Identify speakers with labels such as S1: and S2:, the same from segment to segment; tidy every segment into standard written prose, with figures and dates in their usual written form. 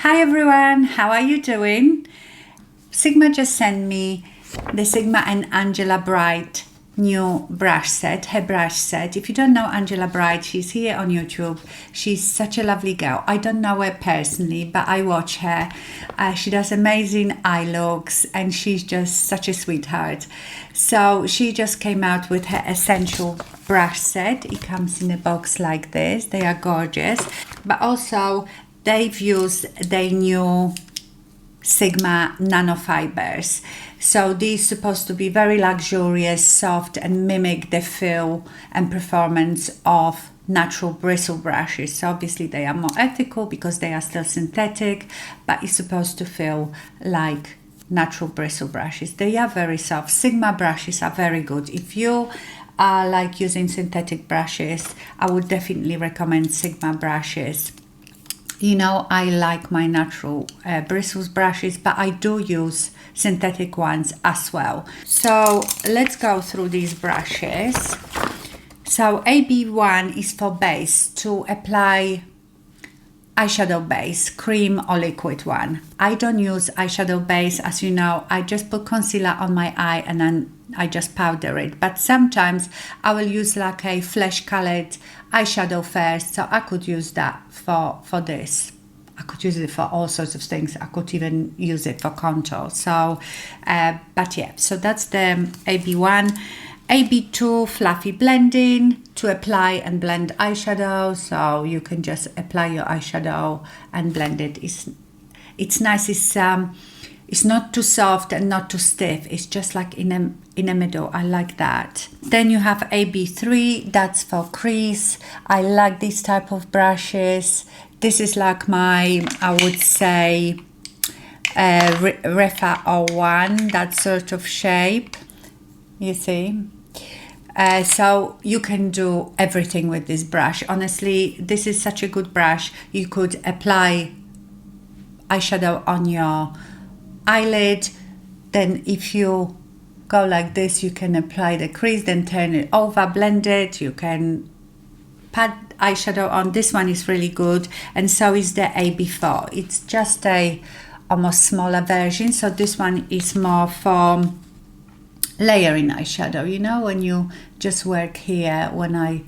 S1: Hi everyone, how are you doing? Sigma just sent me the Sigma and Angela Bright new brush set, her brush set. If you don't know Angela Bright, she's here on YouTube. She's such a lovely girl. I don't know her personally, but I watch her. She does amazing eye looks and she's just such a sweetheart. So she just came out with her essential brush set. It comes in a box like this. They are gorgeous, but also they've used their new Sigma nanofibers. So these supposed to be very luxurious, soft, and mimic the feel and performance of natural bristle brushes. So obviously they are more ethical because they are still synthetic, but it's supposed to feel like natural bristle brushes. They are very soft. Sigma brushes are very good. If you are like using synthetic brushes, I would definitely recommend Sigma brushes. You know, I like my natural bristles brushes, but I do use synthetic ones as well. So let's go through these brushes. So AB1 is for base, to apply eyeshadow base, cream or liquid one. I don't use eyeshadow base, as you know. I just put concealer on my eye and then I just powder it. But sometimes I will use like a flesh colored eyeshadow first, so I could use that for this. I could use it for all sorts of things. I could even use it for contour. So, but yeah, so that's the AB1. AB2, fluffy blending, to apply and blend eyeshadow. So you can just apply your eyeshadow and blend it. It's nice. It's not too soft and not too stiff. It's just like in a middle. I like that. Then you have AB3. That's for crease. I like these type of brushes. This is like my, I would say, Refa 01. That sort of shape. You see. So you can do everything with this brush. Honestly, this is such a good brush. You could apply eyeshadow on your eyelid, then if you go like this, you can apply the crease, then turn it over, blend it. You can pat eyeshadow on. This one is really good, and so is the AB4. It's just a almost smaller version, so this one is more for layering eyeshadow, you know, when you just work here, when I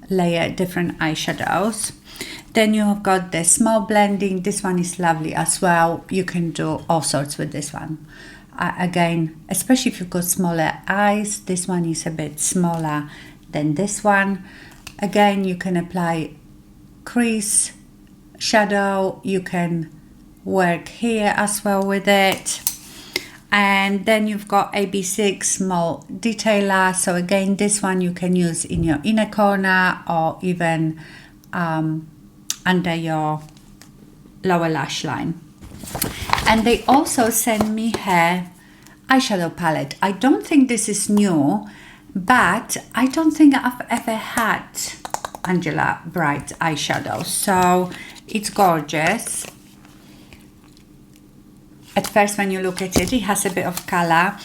S1: layer different eyeshadows. Then you have got the small blending. This one is lovely as well. You can do all sorts with this one. Again, especially if you've got smaller eyes, this one is a bit smaller than this one. Again, you can apply crease, shadow. You can work here as well with it. And then you've got AB6 small detailer. So again, this one you can use in your inner corner or even under your lower lash line. And they also send me her eyeshadow palette. I don't think this is new, but I don't think I've ever had Angela Bright eyeshadow. So it's gorgeous. At first, when you look at it, it has a bit of color.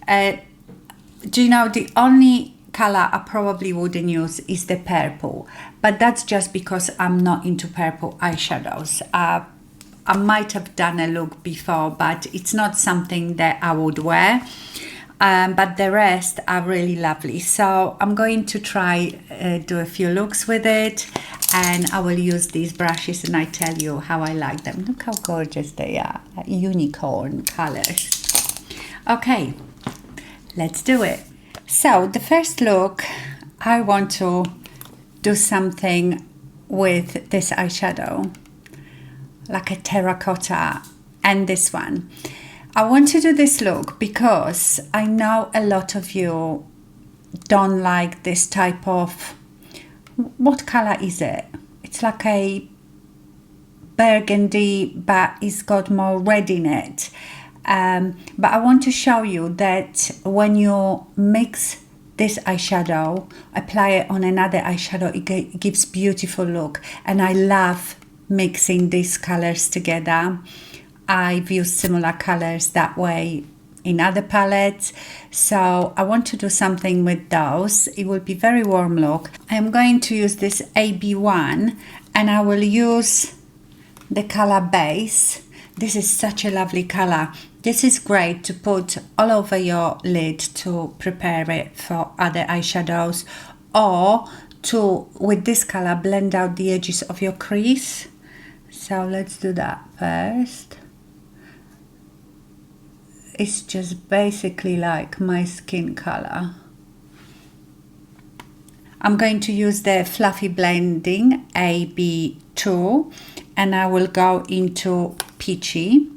S1: Do you know, the only color I probably wouldn't use is the purple, but that's just because I'm not into purple eyeshadows. I might have done a look before, but it's not something that I would wear. But the rest are really lovely. So I'm going to try do a few looks with it, and I will use these brushes and I tell you how I like them. Look how gorgeous they are, unicorn colors. Okay, let's do it. So the first look, I want to do something with this eyeshadow, like a terracotta, and this one. I want to do this look because I know a lot of you don't like this type of, what color is it? It's like a burgundy, but it's got more red in it. But I want to show you that when you mix this eyeshadow, apply it on another eyeshadow, it gives beautiful look. And I love mixing these colors together. I've used similar colors that way in other palettes, so I want to do something with those. It will be very warm look. I'm going to use this AB1 and I will use the color Base. This is such a lovely color. This is great to put all over your lid to prepare it for other eyeshadows, or to, with this color, blend out the edges of your crease. So let's do that first. It's just basically like my skin color. I'm going to use the Fluffy Blending AB2, and I will go into Peachy.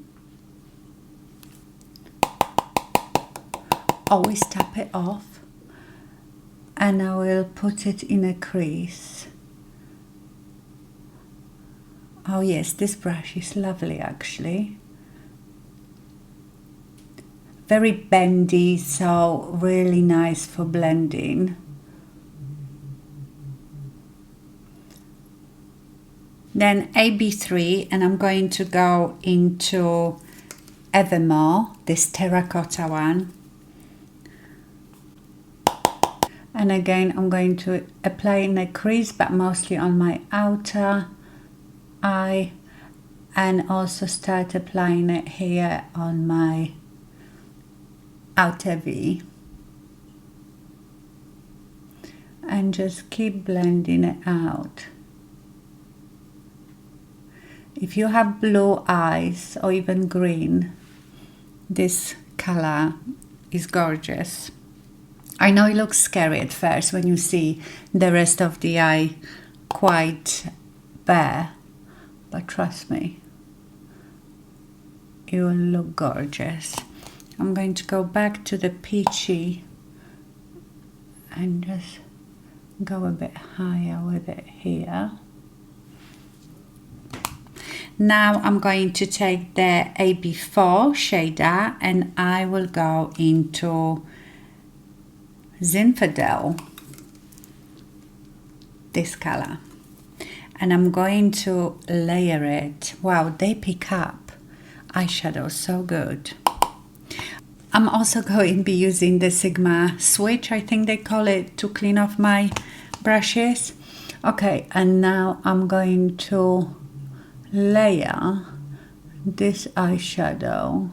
S1: Always tap it off, and I will put it in a crease. Oh yes, this brush is lovely actually. Very bendy, so really nice for blending. Then AB3, and I'm going to go into Evermore, this terracotta one. And again, I'm going to apply in a crease, but mostly on my outer eye, and also start applying it here on my outer V. And just keep blending it out. If you have blue eyes or even green, this color is gorgeous. I know it looks scary at first when you see the rest of the eye quite bare, but trust me, it will look gorgeous. I'm going to go back to the Peachy and just go a bit higher with it here. Now I'm going to take the AB4 shader and I will go into Zinfandel, this color, and I'm going to layer it. Wow, they pick up eyeshadow so good. I'm also going to be using the Sigma switch, I think they call it, to clean off my brushes. Okay, and now I'm going to layer this eyeshadow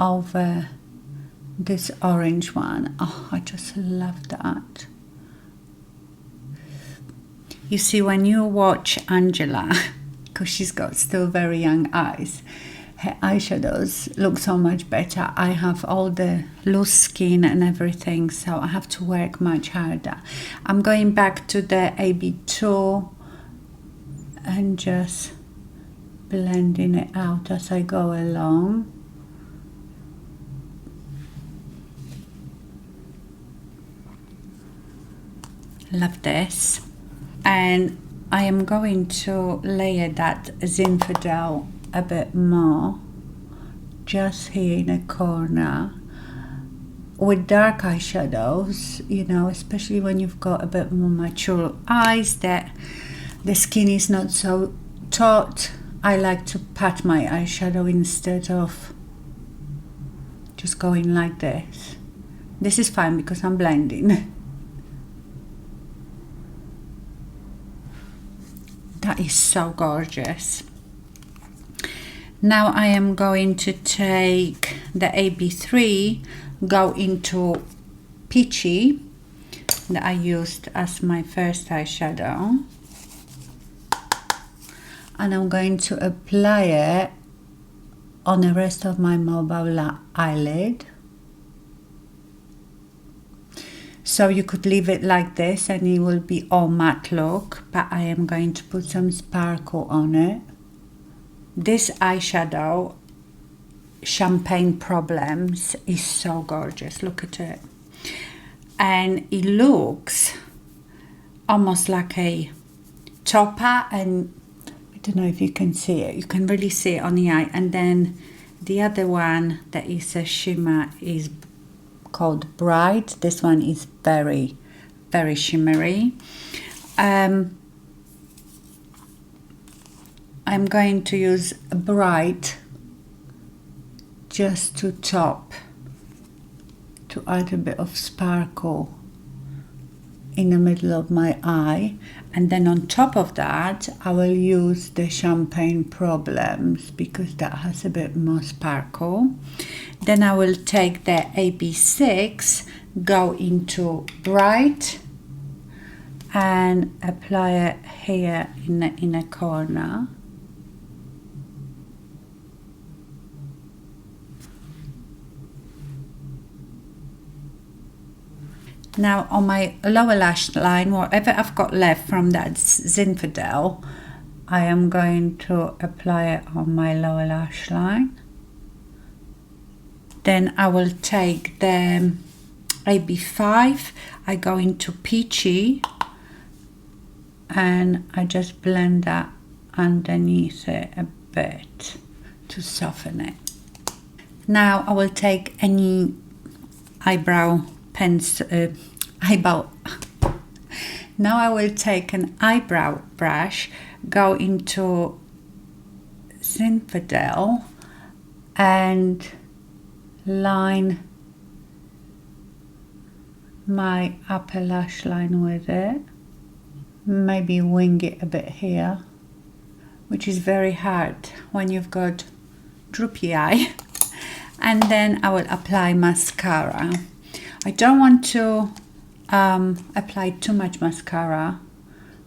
S1: over this orange one. Oh, I just love that. You see, when you watch Angela, because she's got still very young eyes, her eyeshadows look so much better. I have all the loose skin and everything, so I have to work much harder. I'm going back to the AB2 and just blending it out as I go along. Love this. And I am going to layer that Zinfandel a bit more just here in a corner. With dark eyeshadows, you know, especially when you've got a bit more mature eyes that the skin is not so taut, I like to pat my eyeshadow instead of just going like this. This is fine because I'm blending. That is so gorgeous. Now I am going to take the AB3, go into Peachy that I used as my first eyeshadow, and I'm going to apply it on the rest of my mobile eyelid. So you could leave it like this and it will be all matte look, but I am going to put some sparkle on it. This eyeshadow, Champagne Problems, is so gorgeous. Look at it. And it looks almost like a topper, and I don't know if you can see it. You can really see it on the eye. And then the other one that is a shimmer is called Bright. This one is very, very shimmery. I'm going to use Bright just to top, to add a bit of sparkle in the middle of my eye, and then on top of that I will use the Champagne Problems because that has a bit more sparkle. Then I will take the AB6, go into Bright and apply it here in the inner corner. Now on my lower lash line, whatever I've got left from that Zinfandel, I am going to apply it on my lower lash line. Then I will take the AB5, I go into Peachy and I just blend that underneath it a bit to soften it. Now I will take any eyebrow pencil, now I will take an eyebrow brush, go into Zinfandel and line my upper lash line with it. Maybe wing it a bit here, which is very hard when you've got droopy eye. And then I will apply mascara. I don't want to apply too much mascara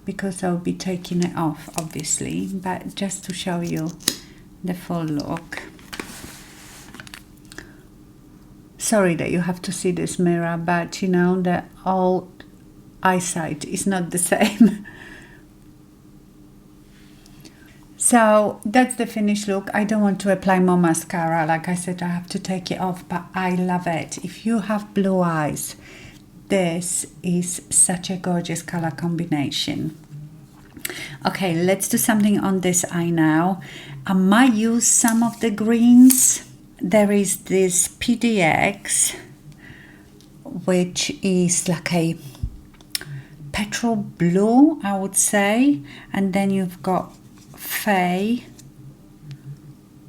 S1: because I'll be taking it off obviously, but just to show you the full look. Sorry that you have to see this mirror, but you know, the old eyesight is not the same. So that's the finished look. I don't want to apply more mascara. Like I said, I have to take it off, but I love it. If you have blue eyes, this is such a gorgeous color combination. Okay, let's do something on this eye now. I might use some of the greens. There is this PDX, which is like a petrol blue, I would say. And then you've got Faye,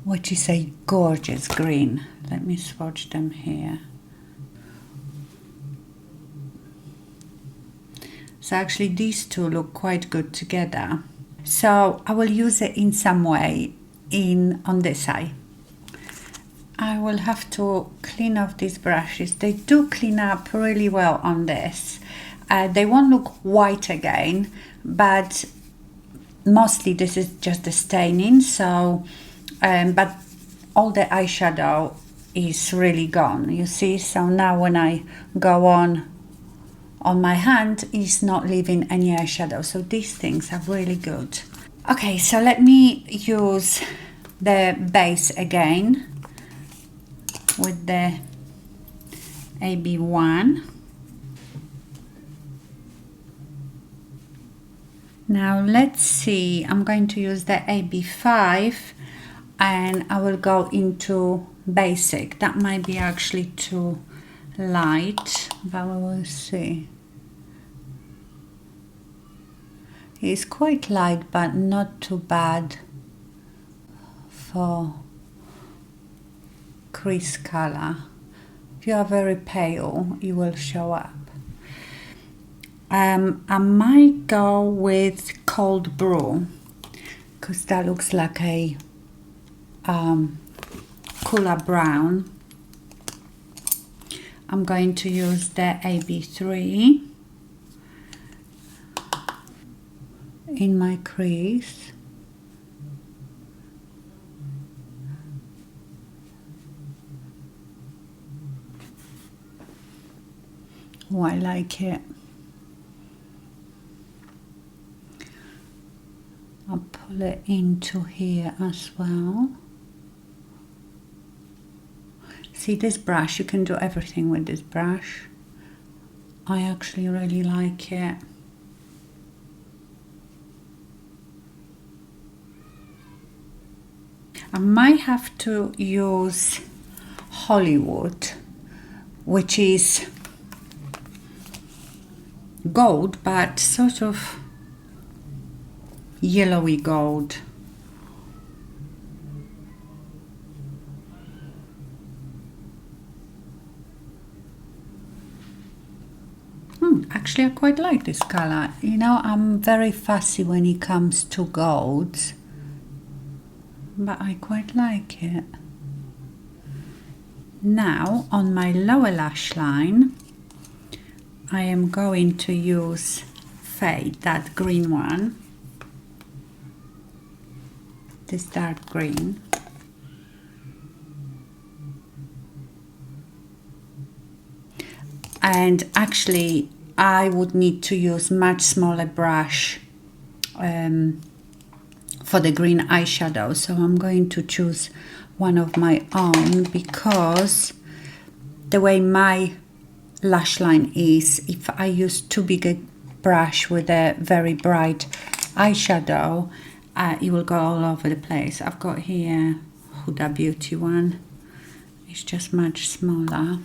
S1: which is a gorgeous green. Let me swatch them here. So actually these two look quite good together. So I will use it in some way on this eye. I will have to clean off these brushes. They do clean up really well on this. They won't look white again, but mostly this is just the staining. So, but all the eyeshadow is really gone, you see. So now when I go on my hand, it's not leaving any eyeshadow. So these things are really good. Okay, so let me use the base again with the AB1. Now let's see, I'm going to use the AB5 and I will go into basic. That might be actually too light, but we will see. It's quite light, but not too bad for crease color. If you are very pale, it will show up. I might go with Cold Brew because that looks like a cooler brown. I'm going to use the AB3 in my crease. Oh, I like it. I'll pull it into here as well. See this brush, you can do everything with this brush. I actually really like it. I might have to use Hollywood, which is gold, but sort of yellowy gold. Actually, I quite like this color. You know, I'm very fussy when it comes to golds, but I quite like it. Now, on my lower lash line, I am going to use Fade, that green one, this dark green. And actually, I would need to use much smaller brush for the green eyeshadow, so I'm going to choose one of my own, because the way my lash line is, if I use too big a brush with a very bright eyeshadow, it will go all over the place. I've got here Huda Beauty one, it's just much smaller.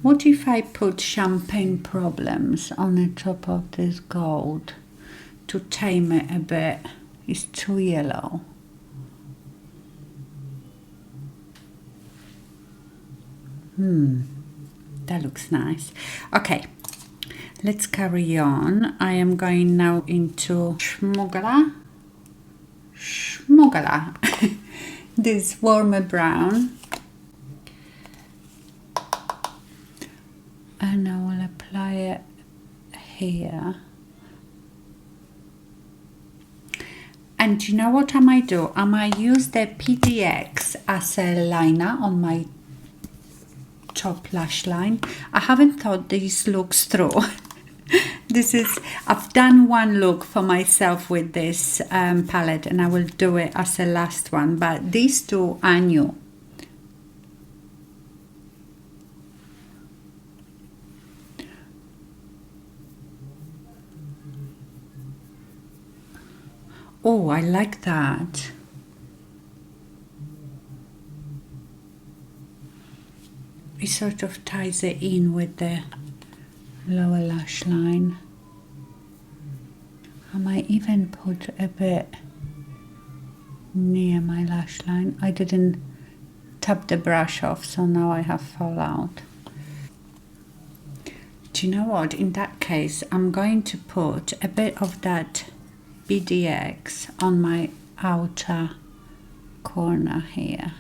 S1: What if I put Champagne Problems on the top of this gold to tame it a bit? It's too yellow. That looks nice. Okay, let's carry on. I am going now into Schmugler. This warmer brown. And I will apply it here. And you know what I might do? I might use the PDX as a liner on my top lash line. I haven't thought this looks through. I've done one look for myself with this palette, and I will do it as a last one, but these two are new. Oh, I like that. It sort of ties it in with the lower lash line. I might even put a bit near my lash line. I didn't tap the brush off, so now I have fallout. Do you know what? In that case, I'm going to put a bit of that PDX on my outer corner here.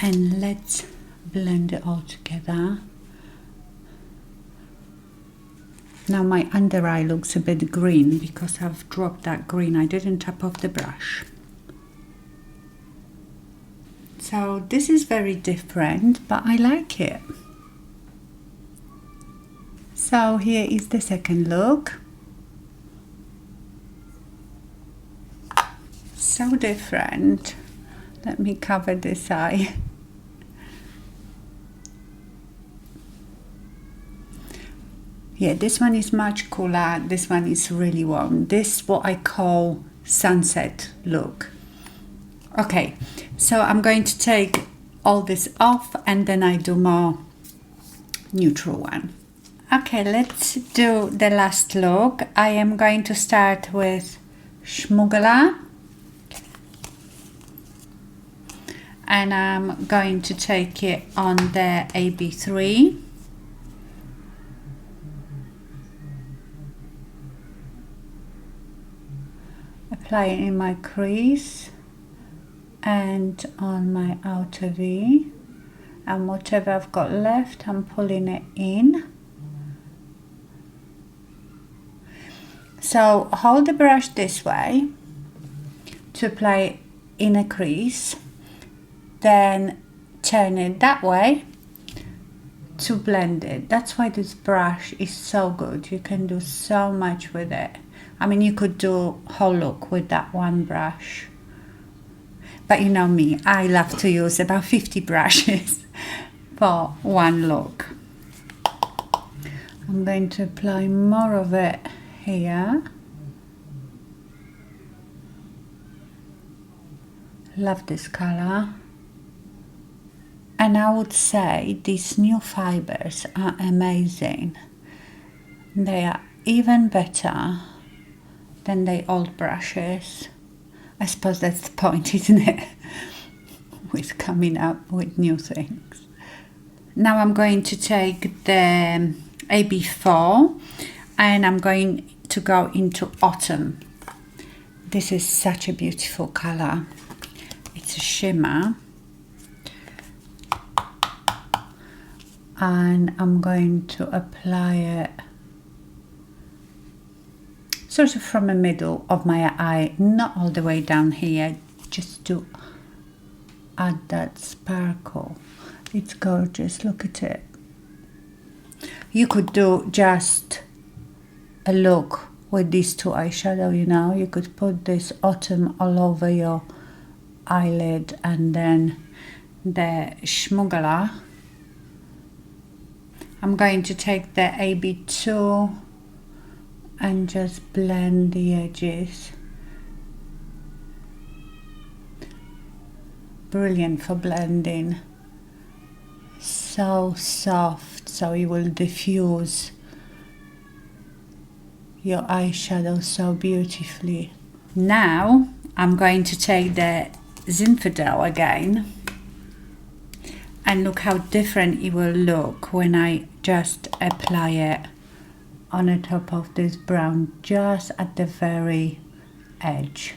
S1: And let's blend it all together. Now my under eye looks a bit green because I've dropped that green. I didn't tap off the brush. So this is very different, but I like it. So here is the second look. So different. Let me cover this eye. Yeah, this one is much cooler. This one is really warm. This is what I call sunset look. Okay, so I'm going to take all this off and then I do more neutral one. Okay, let's do the last look. I am going to start with Schmugler. And I'm going to take it on the AB3. Apply it in my crease and on my outer V. And whatever I've got left, I'm pulling it in. So hold the brush this way to apply in a crease, then turn it that way to blend it. That's why this brush is so good. You can do so much with it. I mean, you could do whole look with that one brush. But you know me, I love to use about 50 brushes for one look. I'm going to apply more of it here. Love this color. And I would say these new fibers are amazing. They are even better than the old brushes. I suppose that's the point, isn't it? With coming up with new things. Now I'm going to take the AB4 and I'm going to go into Autumn. This is such a beautiful color. It's a shimmer. And I'm going to apply it sort of from the middle of my eye, not all the way down here, just to add that sparkle. It's gorgeous, look at it. You could do just a look with these two eyeshadow, you know. You could put this Autumn all over your eyelid and then the Schmugler. I'm going to take the AB2 and just blend the edges. Brilliant for blending. So soft, so it will diffuse your eyeshadow so beautifully. Now I'm going to take the Zinfandel again, and look how different it will look when I just apply it on the top of this brown, just at the very edge.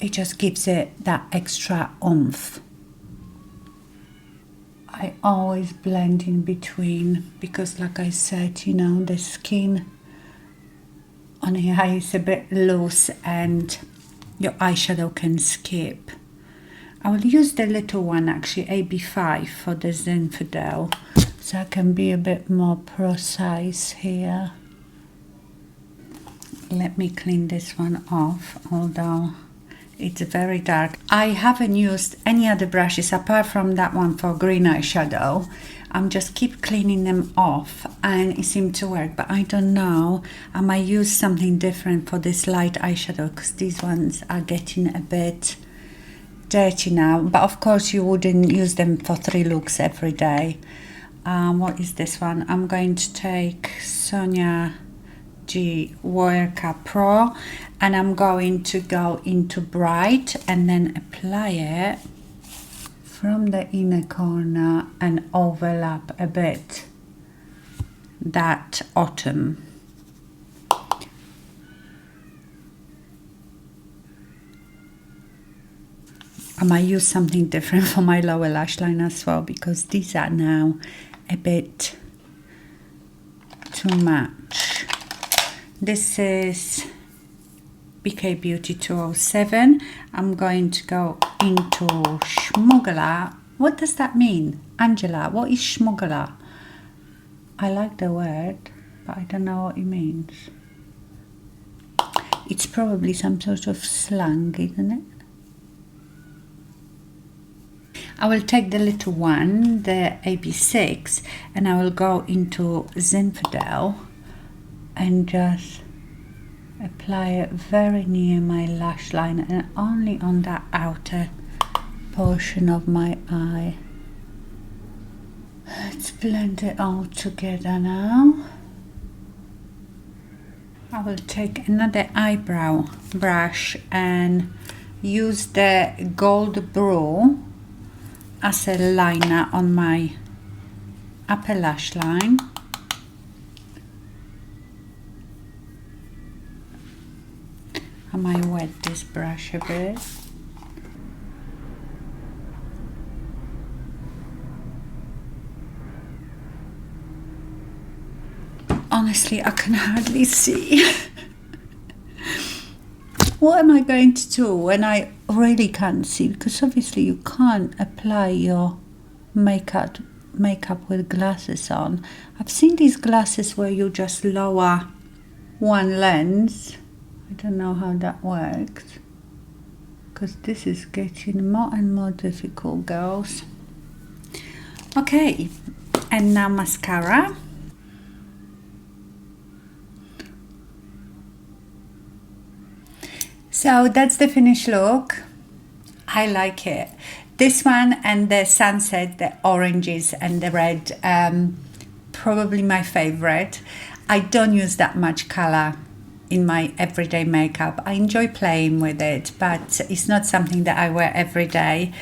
S1: It just gives it that extra oomph. I always blend in between because, like I said, you know, the skin on the eye is a bit loose and your eyeshadow can skip. I will use the little one, actually, AB5 for the Zinfandel, so I can be a bit more precise here. Let me clean this one off, although it's very dark. I haven't used any other brushes apart from that one for green eyeshadow. I'm just keep cleaning them off and it seemed to work, but I don't know. I might use something different for this light eyeshadow because these ones are getting a bit dirty now, but of course you wouldn't use them for 3 looks every day. What is this one? I'm going to take Sonia G Worker Pro and I'm going to go into Bright and then apply it from the inner corner and overlap a bit that Autumn. I might use something different for my lower lash line as well because these are now a bit too much. This is BK Beauty 207. I'm going to go into Schmugler. What does that mean? Angela, what is Schmugler? I like the word, but I don't know what it means. It's probably some sort of slang, isn't it? I will take the little one, the AB6, and I will go into Zinfandel and just apply it very near my lash line and only on that outer portion of my eye. Let's blend it all together now. I will take another eyebrow brush and use the Gold Brew as a liner on my upper lash line. I might wet this brush a bit. Honestly, I can hardly see. What am I going to do when I really can't see? Because obviously you can't apply your makeup with glasses on. I've seen these glasses where you just lower one lens. I don't know how that works. Because this is getting more and more difficult, girls. Okay, and now mascara. So that's the finished look. I like it. This one and the sunset, the oranges and the red, probably my favorite. I don't use that much color in my everyday makeup. I enjoy playing with it, but it's not something that I wear every day.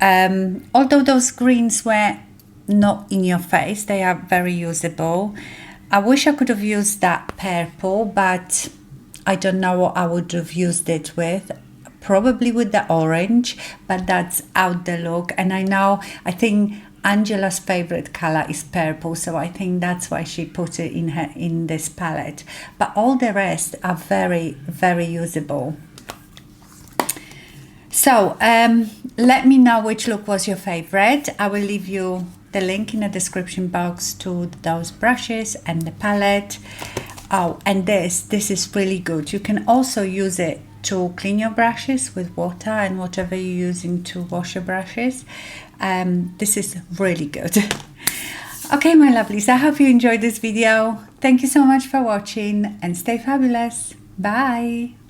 S1: Although those greens were not in your face, they are very usable. I wish I could have used that purple, but I don't know what I would have used it with. Probably with the orange, but that's out the look. And I think Angela's favorite color is purple, so I think that's why she put it in this palette. But all the rest are very, very usable. So let me know which look was your favorite. I will leave you the link in the description box to those brushes and the palette. Oh, and this is really good. You can also use it to clean your brushes with water and whatever you're using to wash your brushes. This is really good. Okay, my lovelies, I hope you enjoyed this video. Thank you so much for watching and stay fabulous. Bye.